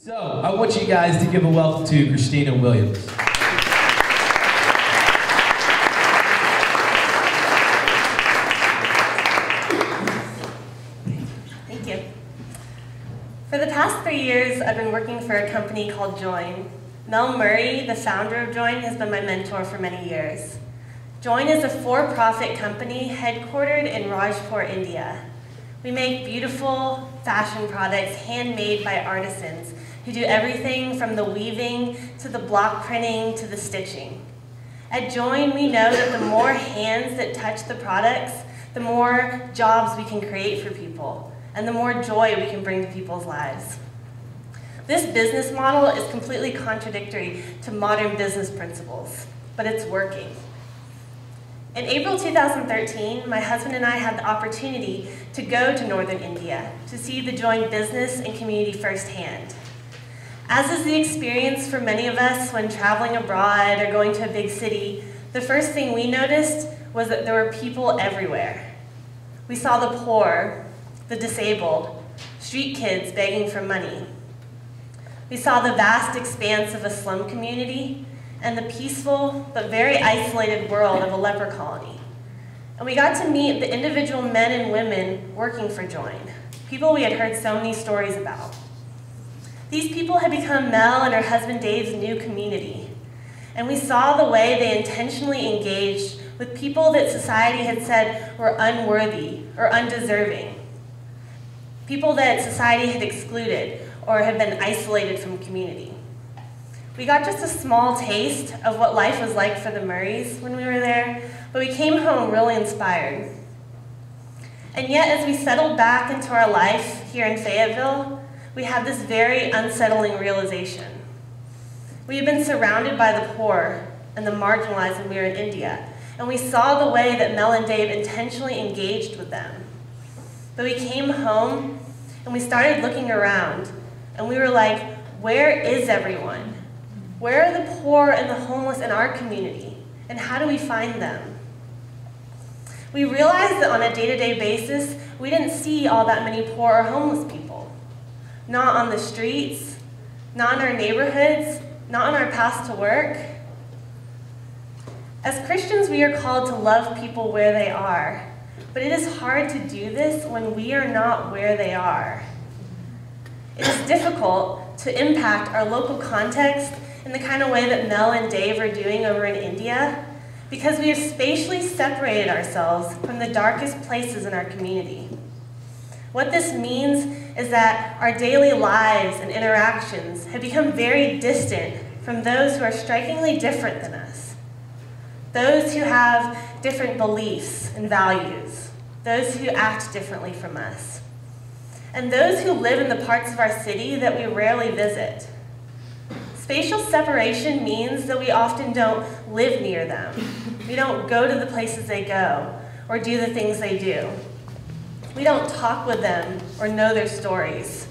So, I want you guys to give a welcome to Christina Williams. Thank you. For the past 3 years, I've been working for a company called JOYN. Mel Murray, the founder of JOYN, has been my mentor for many years. JOYN is a for-profit company headquartered in Rajpur, India. We make beautiful fashion products handmade by artisans who do everything from the weaving to the block printing to the stitching. At JOYN, we know that the more hands that touch the products, the more jobs we can create for people, and the more joy we can bring to people's lives. This business model is completely contradictory to modern business principles, but it's working. In April 2013, my husband and I had the opportunity to go to northern India to see the JOYN business and community firsthand. As is the experience for many of us when traveling abroad or going to a big city, the first thing we noticed was that there were people everywhere. We saw the poor, the disabled, street kids begging for money. We saw the vast expanse of a slum community and the peaceful but very isolated world of a leper colony. And we got to meet the individual men and women working for JOYN, people we had heard so many stories about. These people had become Mel and her husband Dave's new community, and we saw the way they intentionally engaged with people that society had said were unworthy or undeserving, people that society had excluded or had been isolated from community. We got just a small taste of what life was like for the Murrays when we were there, but we came home really inspired. And yet, as we settled back into our life here in Fayetteville, we had this very unsettling realization. We had been surrounded by the poor and the marginalized when we were in India, and we saw the way that Mel and Dave intentionally engaged with them. But we came home and we started looking around, and we were like, where is everyone? Where are the poor and the homeless in our community, and how do we find them? We realized that on a day-to-day basis, we didn't see all that many poor or homeless people. Not on the streets, not in our neighborhoods, not on our paths to work. As Christians, we are called to love people where they are, but it is hard to do this when we are not where they are. It is difficult to impact our local context in the kind of way that Mel and Dave are doing over in India, because we have spatially separated ourselves from the darkest places in our community. What this means is that our daily lives and interactions have become very distant from those who are strikingly different than us, those who have different beliefs and values, those who act differently from us, and those who live in the parts of our city that we rarely visit. Spatial separation means that we often don't live near them. We don't go to the places they go or do the things they do. We don't talk with them or know their stories.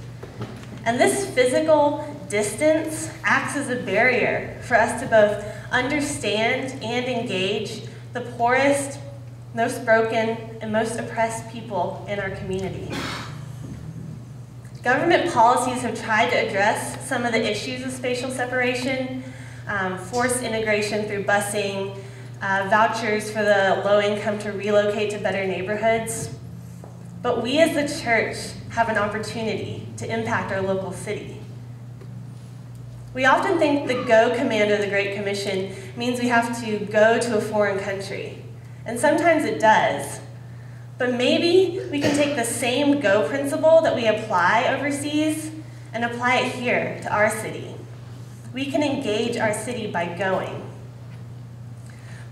And this physical distance acts as a barrier for us to both understand and engage the poorest, most broken, and most oppressed people in our community. Government policies have tried to address some of the issues of spatial separation, forced integration through busing, vouchers for the low income to relocate to better neighborhoods. But we as the church have an opportunity to impact our local city. We often think the go command of the Great Commission means we have to go to a foreign country, and sometimes it does. But maybe we can take the same go principle that we apply overseas and apply it here to our city. We can engage our city by going.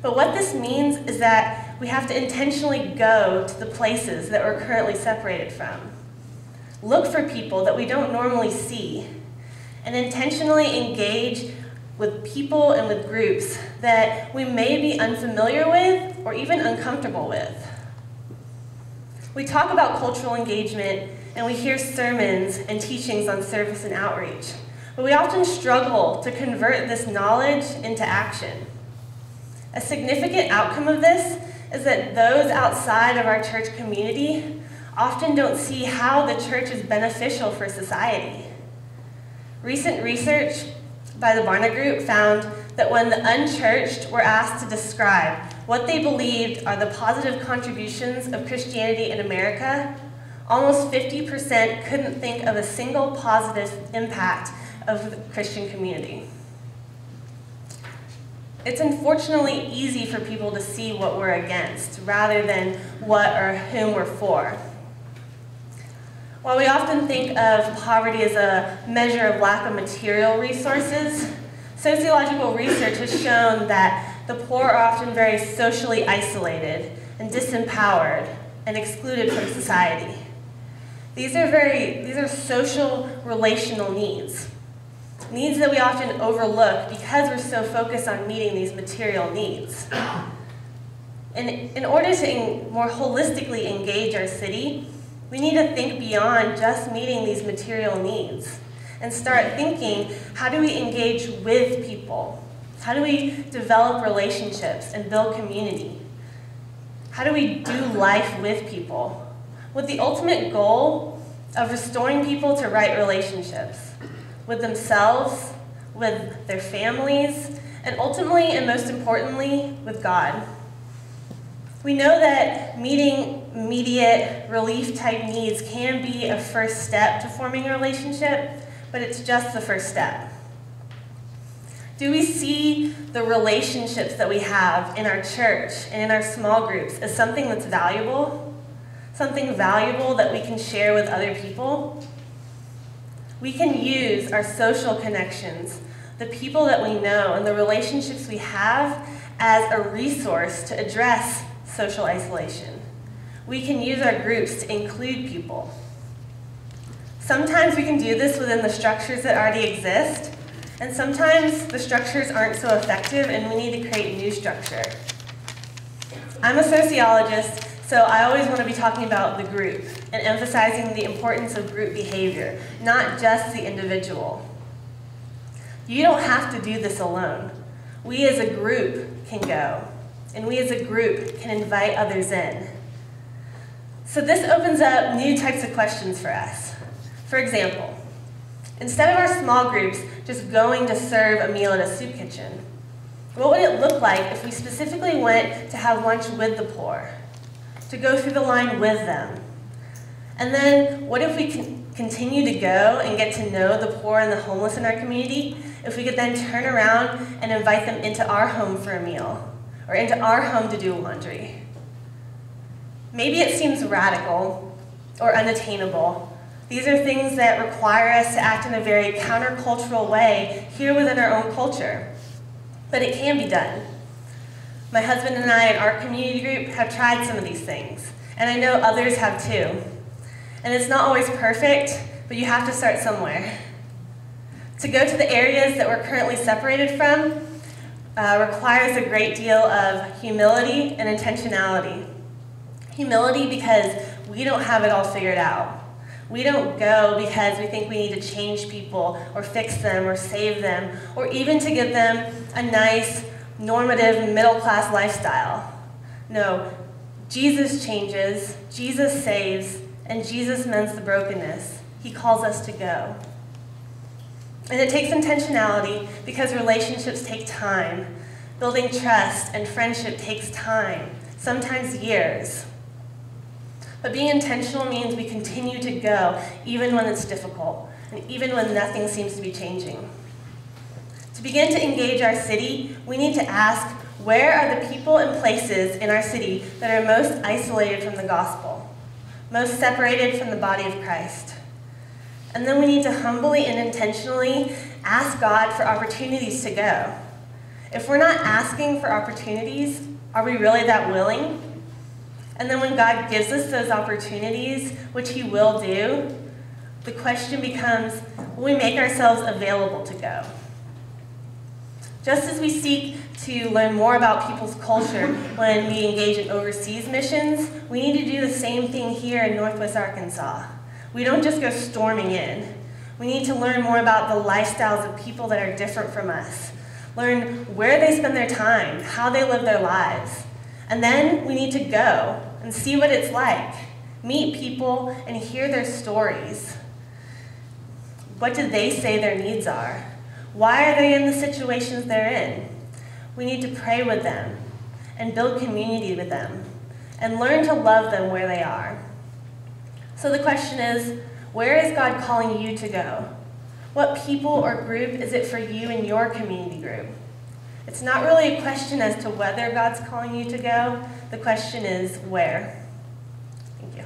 But what this means is that we have to intentionally go to the places that we're currently separated from. Look for people that we don't normally see, and intentionally engage with people and with groups that we may be unfamiliar with or even uncomfortable with. We talk about cultural engagement and we hear sermons and teachings on service and outreach, but we often struggle to convert this knowledge into action. A significant outcome of this is that those outside of our church community often don't see how the church is beneficial for society. Recent research by the Barna Group found that when the unchurched were asked to describe what they believed are the positive contributions of Christianity in America, almost 50% couldn't think of a single positive impact of the Christian community. It's unfortunately easy for people to see what we're against rather than what or whom we're for. While we often think of poverty as a measure of lack of material resources, sociological research has shown that the poor are often very socially isolated and disempowered and excluded from society. These are social relational needs that we often overlook because we're so focused on meeting these material needs. And in order to more holistically engage our city, we need to think beyond just meeting these material needs and start thinking, how do we engage with people? How do we develop relationships and build community? How do we do life with people? With the ultimate goal of restoring people to right relationships with themselves, with their families, and ultimately and most importantly, with God. We know that meeting immediate relief-type needs can be a first step to forming a relationship, but it's just the first step. Do we see the relationships that we have in our church and in our small groups as something that's valuable? Something valuable that we can share with other people? We can use our social connections, the people that we know, and the relationships we have as a resource to address social isolation. We can use our groups to include people. Sometimes we can do this within the structures that already exist, and sometimes the structures aren't so effective and we need to create new structure. I'm a sociologist, so I always want to be talking about the group and emphasizing the importance of group behavior, not just the individual. You don't have to do this alone. We as a group can go, and we as a group can invite others in. So this opens up new types of questions for us. For example, instead of our small groups just going to serve a meal at a soup kitchen, what would it look like if we specifically went to have lunch with the poor, to go through the line with them? And then what if we continue to go and get to know the poor and the homeless in our community, if we could then turn around and invite them into our home for a meal, or into our home to do laundry? Maybe it seems radical or unattainable. These are things that require us to act in a very countercultural way here within our own culture. But it can be done. My husband and I in our community group have tried some of these things, and I know others have too. And it's not always perfect, but you have to start somewhere. To go to the areas that we're currently separated from requires a great deal of humility and intentionality. Humility because we don't have it all figured out. We don't go because we think we need to change people or fix them or save them or even to give them a nice, normative, middle-class lifestyle. No, Jesus changes, Jesus saves, and Jesus mends the brokenness. He calls us to go. And it takes intentionality because relationships take time. Building trust and friendship takes time, sometimes years. But being intentional means we continue to go even when it's difficult and even when nothing seems to be changing. To begin to engage our city, we need to ask, where are the people and places in our city that are most isolated from the gospel, most separated from the body of Christ? And then we need to humbly and intentionally ask God for opportunities to go. If we're not asking for opportunities, are we really that willing? And then when God gives us those opportunities, which He will do, the question becomes, will we make ourselves available to go? Just as we seek to learn more about people's culture when we engage in overseas missions, we need to do the same thing here in Northwest Arkansas. We don't just go storming in. We need to learn more about the lifestyles of people that are different from us. Learn where they spend their time, how they live their lives. And then we need to go and see what it's like. Meet people and hear their stories. What do they say their needs are? Why are they in the situations they're in? We need to pray with them and build community with them and learn to love them where they are. So the question is, where is God calling you to go? What people or group is it for you in your community group? It's not really a question as to whether God's calling you to go. The question is where. Thank you.